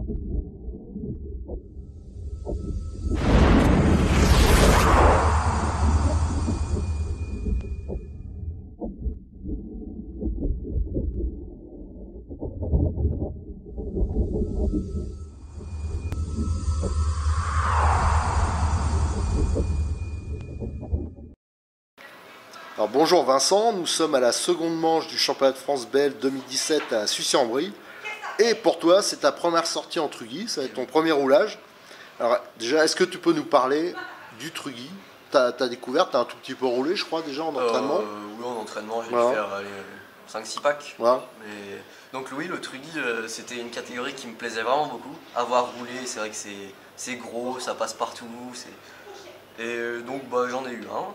Alors bonjour Vincent, nous sommes à la seconde manche du championnat de France BL 2017 à Sucy-en-Brie. Et pour toi, c'est ta première sortie en Truggy, ça va être ton premier roulage. Alors déjà, est-ce que tu peux nous parler du Truggy? T'as découvert, t'as un tout petit peu roulé, je crois, déjà en entraînement. Oui, en entraînement, j'ai dû faire 5-6 packs. Voilà. Mais... Donc oui, le Truggy, c'était une catégorie qui me plaisait vraiment beaucoup. Avoir roulé, c'est vrai que c'est gros, ça passe partout. Et donc j'en ai eu un.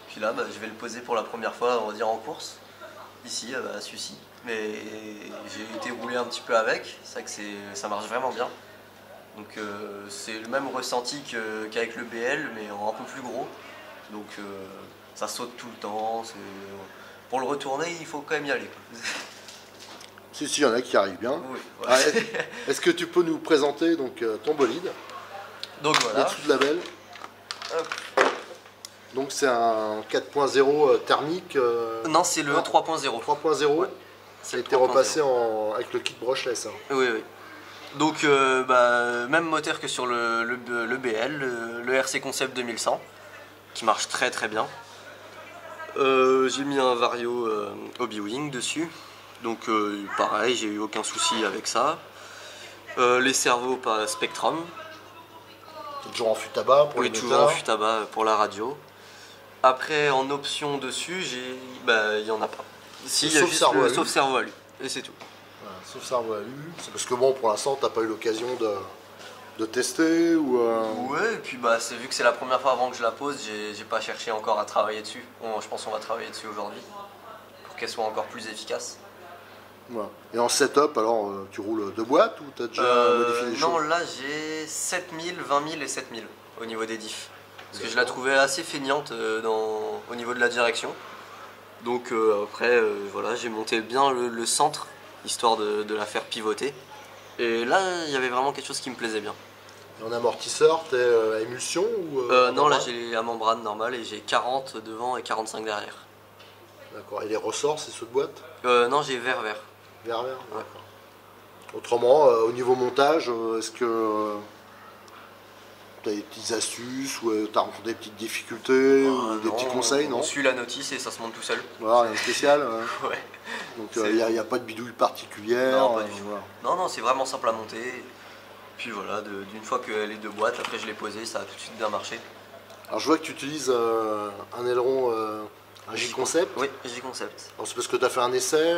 Puis là, je vais le poser pour la première fois, on va dire en course, ici à Sucy. Mais j'ai été roulé un petit peu avec, c'est vrai que ça marche vraiment bien. Donc c'est le même ressenti qu'avec le BL, mais en un peu plus gros. Donc ça saute tout le temps. Pour le retourner, il faut quand même y aller. Si, il y en a qui arrivent bien. Oui, voilà. Est-ce que tu peux nous présenter donc, ton bolide? Donc voilà. Dessous de la belle. Hop. Donc c'est un 4.0 thermique. Non, c'est le 3.0. 3.0. Ouais. Ça a été repassé avec le kit brushless. Oui, oui. Donc même moteur que sur le BL, le RC Concept 2100, qui marche très très bien. J'ai mis un Vario Hobby-Wing dessus, donc pareil, j'ai eu aucun souci avec ça. Les servos par Spectrum. Toujours en fût à bas pour les moteurs. Toujours en fût à bas pour la radio. Après, en option dessus, il n'y en a pas. Si, il y a juste le sauf servo alu, et c'est tout. Voilà, sauf servo alu. C'est parce que bon, pour l'instant, t'as pas eu l'occasion de tester ou. Ouais, et puis c'est vu que c'est la première fois avant que je la pose, j'ai pas cherché encore à travailler dessus. Bon, je pense qu'on va travailler dessus aujourd'hui pour qu'elle soit encore plus efficace. Voilà. Et en setup, alors tu roules deux boîtes ou t'as déjà modifié des choses? Non, là j'ai 7000, 20 000 et 7000 au niveau des diffs. Parce que je la trouvais assez feignante au niveau de la direction. Donc après, voilà, j'ai monté bien le centre, histoire de la faire pivoter. Et là, il y avait vraiment quelque chose qui me plaisait bien. Et en amortisseur, t'es à émulsion ou non, là j'ai la membrane normale et j'ai 40 devant et 45 derrière. D'accord. Et les ressorts, c'est ceux de boîte? Non, j'ai vert-vert. Vert-vert, d'accord. Autrement, au niveau montage, est-ce que tu as des petites astuces ou tu as rencontré des petites difficultés ou des petits conseils? Non, on suit la notice et ça se monte tout seul. Voilà, rien de spécial. Ouais. Donc il n'y a pas de bidouille particulière. Non, pas du tout. Voilà. Non, c'est vraiment simple à monter. Puis voilà, d'une fois qu'elle est de boîte, après je l'ai posée, ça a tout de suite bien marché. Alors je vois que tu utilises un aileron, un J-Concept. Oui, J-Concept. C'est parce que tu as fait un essai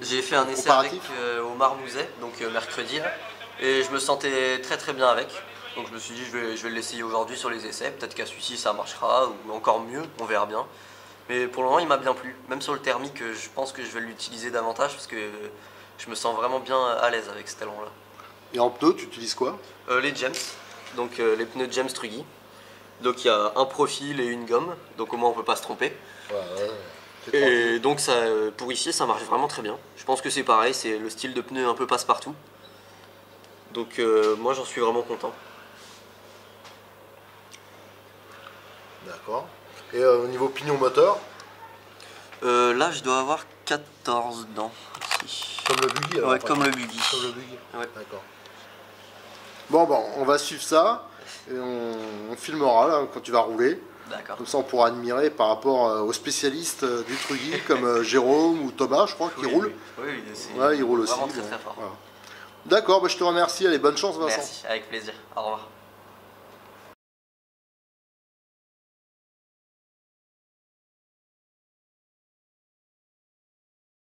J'ai fait un essai avec Omar Mouzet, donc mercredi, et je me sentais très très bien avec. Donc je me suis dit je vais l'essayer aujourd'hui sur les essais, peut-être qu'à celui-ci ça marchera, ou encore mieux, on verra bien. Mais pour le moment il m'a bien plu, même sur le thermique je pense que je vais l'utiliser davantage parce que je me sens vraiment bien à l'aise avec cet aileron là. Et en pneu tu utilises quoi? Les Gems, donc les pneus Gems Truggy. Donc il y a un profil et une gomme, donc au moins on peut pas se tromper. Ouais, et donc ça, pour ici ça marche vraiment très bien. Je pense que c'est pareil, c'est le style de pneu un peu passe-partout. Donc moi j'en suis vraiment content. D'accord. Et au niveau pignon moteur? Là je dois avoir 14 dents. Ici. Comme le buggy alors? Ouais, comme le buggy. Comme le buggy. Ouais. D'accord. Bon, on va suivre ça et on filmera là, quand tu vas rouler. D'accord. Comme ça on pourra admirer par rapport aux spécialistes du Truggy comme Jérôme ou Thomas, je crois, qui roulent. Oui, ouais, ils roulent aussi. Vraiment très très fort. Voilà. D'accord, je te remercie. Allez, bonne chance Vincent. Merci, avec plaisir. Au revoir.